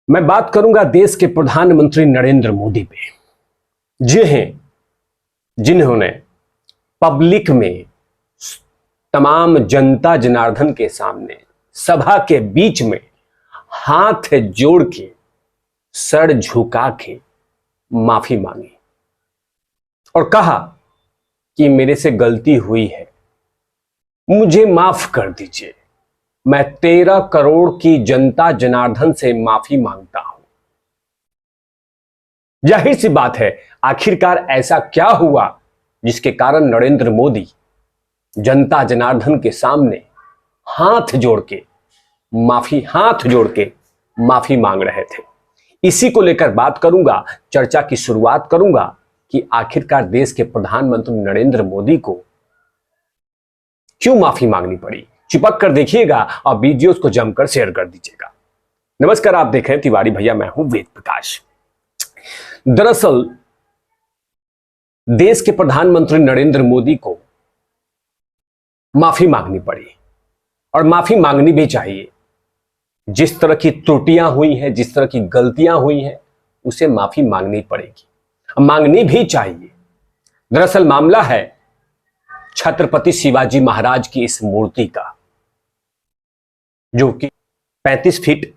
मैं बात करूंगा देश के प्रधानमंत्री नरेंद्र मोदी पे, जिन्होंने पब्लिक में तमाम जनता जनार्दन के सामने सभा के बीच में हाथ जोड़ के सर झुका के माफी मांगी और कहा कि मेरे से गलती हुई है, मुझे माफ कर दीजिए। मैं 13 करोड़ की जनता जनार्दन से माफी मांगता हूं। जाहिर सी बात है, आखिरकार ऐसा क्या हुआ जिसके कारण नरेंद्र मोदी जनता जनार्दन के सामने हाथ जोड़ के माफी मांग रहे थे। इसी को लेकर बात करूंगा, चर्चा की शुरुआत करूंगा कि आखिरकार देश के प्रधानमंत्री नरेंद्र मोदी को क्यों माफी मांगनी पड़ी। चिपक कर देखिएगा और वीडियोस को जमकर शेयर कर दीजिएगा। नमस्कार, आप देख रहे हैं तिवारी भैया, मैं हूं वेद प्रकाश। दरअसल देश के प्रधानमंत्री नरेंद्र मोदी को माफी मांगनी पड़ी और माफी मांगनी भी चाहिए। जिस तरह की त्रुटियां हुई हैं, जिस तरह की गलतियां हुई हैं, उसे माफी मांगनी पड़ेगी, मांगनी भी चाहिए। दरअसल मामला है छत्रपति शिवाजी महाराज की इस मूर्ति का, जो कि 35 फीट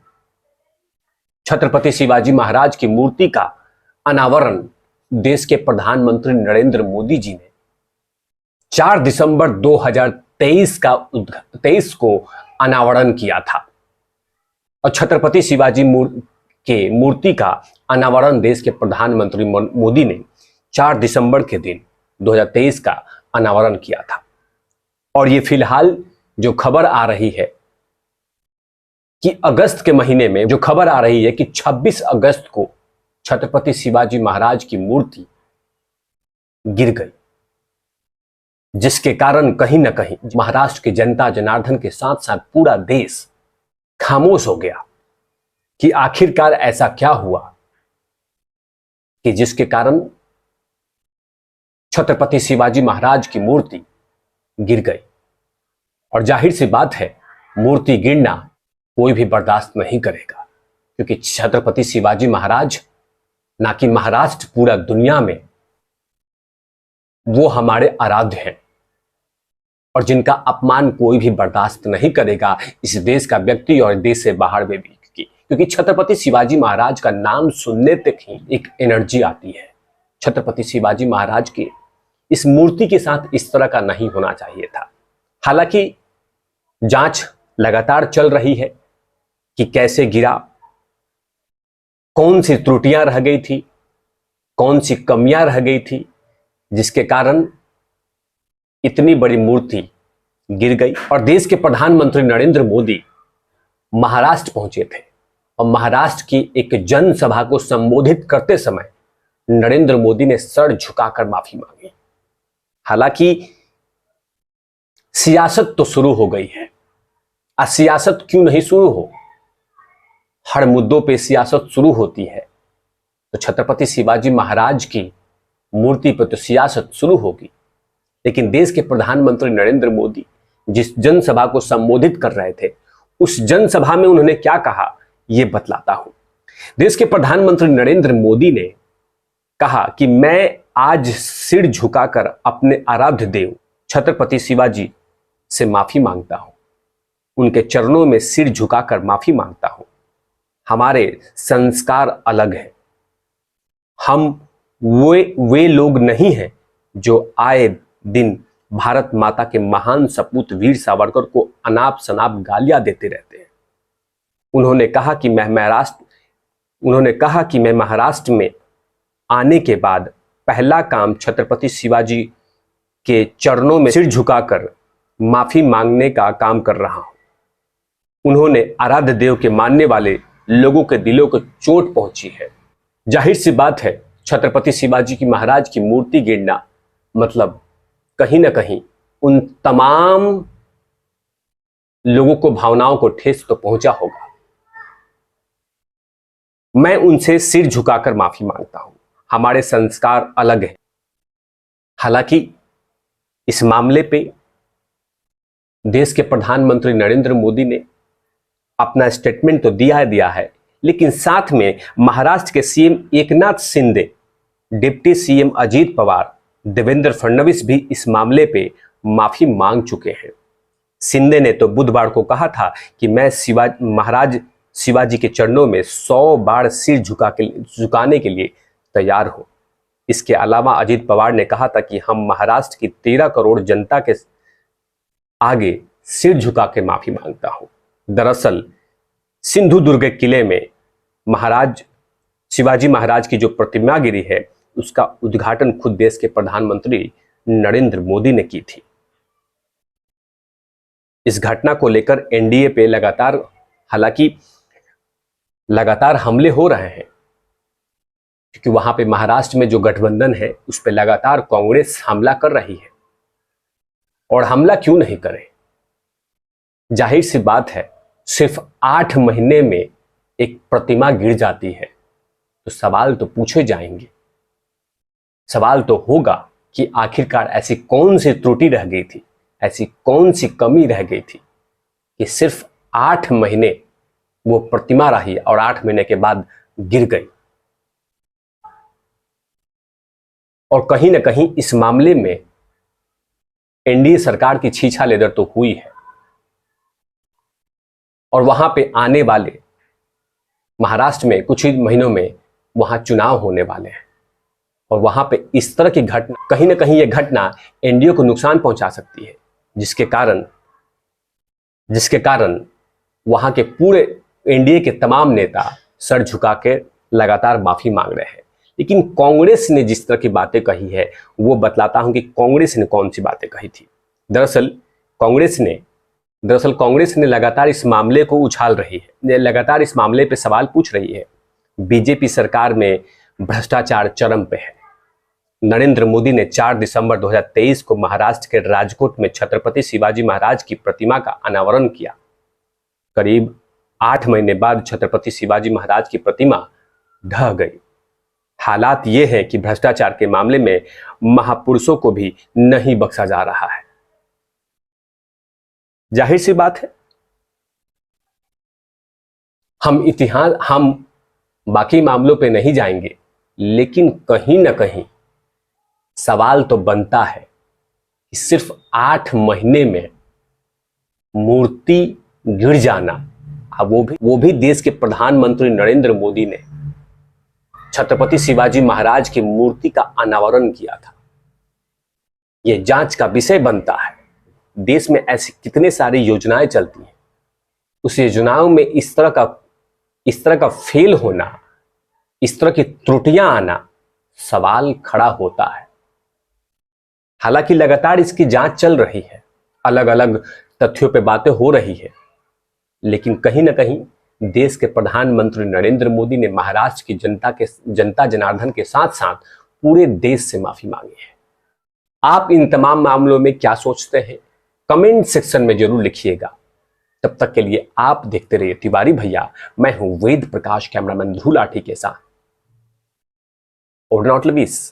छत्रपति शिवाजी महाराज की मूर्ति का अनावरण देश के प्रधानमंत्री नरेंद्र मोदी जी ने 4 दिसंबर 2023 को अनावरण किया था। और छत्रपति शिवाजी के मूर्ति का अनावरण देश के प्रधानमंत्री मोदी ने 4 दिसंबर के दिन 2023 का अनावरण किया था। और ये फिलहाल जो खबर आ रही है कि अगस्त के महीने में जो खबर आ रही है कि 26 अगस्त को छत्रपति शिवाजी महाराज की मूर्ति गिर गई, जिसके कारण कहीं ना कहीं महाराष्ट्र के जनता जनार्दन के साथ साथ पूरा देश खामोश हो गया कि आखिरकार ऐसा क्या हुआ कि जिसके कारण छत्रपति शिवाजी महाराज की मूर्ति गिर गई। और जाहिर सी बात है, मूर्ति गिरना कोई भी बर्दाश्त नहीं करेगा, क्योंकि छत्रपति शिवाजी महाराज ना कि महाराष्ट्र, पूरा दुनिया में वो हमारे आराध्य हैं और जिनका अपमान कोई भी बर्दाश्त नहीं करेगा, इस देश का व्यक्ति और देश से बाहर में भी। क्योंकि छत्रपति शिवाजी महाराज का नाम सुनने तक ही एक एनर्जी आती है। छत्रपति शिवाजी महाराज की इस मूर्ति के साथ इस तरह का नहीं होना चाहिए था। हालांकि जांच लगातार चल रही है कि कैसे गिरा, कौन सी त्रुटियां रह गई थी, कौन सी कमियां रह गई थी, जिसके कारण इतनी बड़ी मूर्ति गिर गई। और देश के प्रधानमंत्री नरेंद्र मोदी महाराष्ट्र पहुंचे थे और महाराष्ट्र की एक जनसभा को संबोधित करते समय नरेंद्र मोदी ने सर झुकाकर माफी मांगी। हालांकि सियासत तो शुरू हो गई है। सियासत क्यों नहीं शुरू हो, हर मुद्दों पे सियासत शुरू होती है, तो छत्रपति शिवाजी महाराज की मूर्ति पर तो सियासत शुरू होगी। लेकिन देश के प्रधानमंत्री नरेंद्र मोदी जिस जनसभा को संबोधित कर रहे थे, उस जनसभा में उन्होंने क्या कहा, यह बतलाता हूं। देश के प्रधानमंत्री नरेंद्र मोदी ने कहा कि मैं आज सिर झुकाकर अपने आराध्य देव छत्रपति शिवाजी से माफी मांगता हूं, उनके चरणों में सिर झुकाकर माफी मांगता हूं। हमारे संस्कार अलग हैं। हम वे लोग नहीं हैं जो आए दिन भारत माता के महान सपूत वीर सावरकर को अनाप शनाप गालियां देते रहते हैं। उन्होंने कहा कि मैं महाराष्ट्र में आने के बाद पहला काम छत्रपति शिवाजी के चरणों में सिर झुकाकर माफी मांगने का काम कर रहा हूं। उन्होंने आराध्य देव के मानने वाले लोगों के दिलों को चोट पहुंची है। जाहिर सी बात है, छत्रपति शिवाजी की महाराज की मूर्ति गिरना मतलब कहीं ना कहीं उन तमाम लोगों को, भावनाओं को ठेस तो पहुंचा होगा। मैं उनसे सिर झुकाकर माफी मांगता हूं। हमारे संस्कार अलग हैं। हालांकि इस मामले पे देश के प्रधानमंत्री नरेंद्र मोदी ने अपना स्टेटमेंट तो दिया है, लेकिन साथ में महाराष्ट्र के CM Eknath Shinde, deputy CM Ajit Pawar, Devendra Fadnavis भी इस मामले पे माफी मांग चुके हैं। शिंदे ने तो बुधवार को कहा था कि मैं महाराज शिवाजी के चरणों में 100 बार सिर झुकाने के लिए तैयार हूं। इसके अलावा अजीत पवार ने कहा था कि हम महाराष्ट्र की 13 करोड़ जनता के आगे सिर झुका के माफी मांगता हूं। दरअसल सिंधुदुर्ग किले में महाराज शिवाजी महाराज की जो प्रतिमा गिरी है उसका उद्घाटन खुद देश के प्रधानमंत्री नरेंद्र मोदी ने की थी। इस घटना को लेकर एनडीए पे लगातार हमले हो रहे हैं, क्योंकि वहां पे महाराष्ट्र में जो गठबंधन है उस पे लगातार कांग्रेस हमला कर रही है। और हमला क्यों नहीं करे, जाहिर सी बात है, सिर्फ 8 महीने में एक प्रतिमा गिर जाती है तो सवाल तो पूछे जाएंगे। सवाल तो होगा कि आखिरकार ऐसी कौन सी त्रुटि रह गई थी, ऐसी कौन सी कमी रह गई थी कि सिर्फ 8 महीने वो प्रतिमा रही और 8 महीने के बाद गिर गई। और कहीं ना कहीं इस मामले में एनडीए सरकार की छीछा लेदर तो हुई है। और वहां पे आने वाले महाराष्ट्र में कुछ ही महीनों में वहां चुनाव होने वाले हैं और वहां पे इस तरह की घटना, कहीं ना कहीं यह घटना एनडीए को नुकसान पहुंचा सकती है, जिसके कारण वहां के पूरे एनडीए के तमाम नेता सर झुका के लगातार माफी मांग रहे हैं। लेकिन कांग्रेस ने जिस तरह की बातें कही है वो बतलाता हूं कि कांग्रेस ने कौन सी बातें कही थी। दरअसल कांग्रेस ने लगातार इस मामले को उछाल रही है, लगातार इस मामले पे सवाल पूछ रही है। बीजेपी सरकार में भ्रष्टाचार चरम पे है। नरेंद्र मोदी ने 4 दिसंबर 2023 को महाराष्ट्र के राजकोट में छत्रपति शिवाजी महाराज की प्रतिमा का अनावरण किया। करीब 8 महीने बाद छत्रपति शिवाजी महाराज की प्रतिमा ढह गई। हालात ये है कि भ्रष्टाचार के मामले में महापुरुषों को भी नहीं बख्शा जा रहा है। जाहिर सी बात है, हम बाकी मामलों पे नहीं जाएंगे, लेकिन कहीं ना कहीं सवाल तो बनता है कि सिर्फ 8 महीने में मूर्ति गिर जाना, वो भी देश के प्रधानमंत्री नरेंद्र मोदी ने छत्रपति शिवाजी महाराज की मूर्ति का अनावरण किया था। यह जांच का विषय बनता है। देश में ऐसी कितने सारी योजनाएं चलती हैं, उस योजनाओं में इस तरह का फेल होना, इस तरह की त्रुटियां आना, सवाल खड़ा होता है। हालांकि लगातार इसकी जांच चल रही है, अलग अलग तथ्यों पे बातें हो रही है, लेकिन कहीं ना कहीं देश के प्रधानमंत्री नरेंद्र मोदी ने महाराष्ट्र की जनता जनार्दन के साथ साथ पूरे देश से माफी मांगी है। आप इन तमाम मामलों में क्या सोचते हैं, कमेंट सेक्शन में जरूर लिखिएगा। तब तक के लिए आप देखते रहिए तिवारी भैया। मैं हूं वेद प्रकाश, कैमरामैन ध्रुव लाठी के साथ। और नॉट लवीस।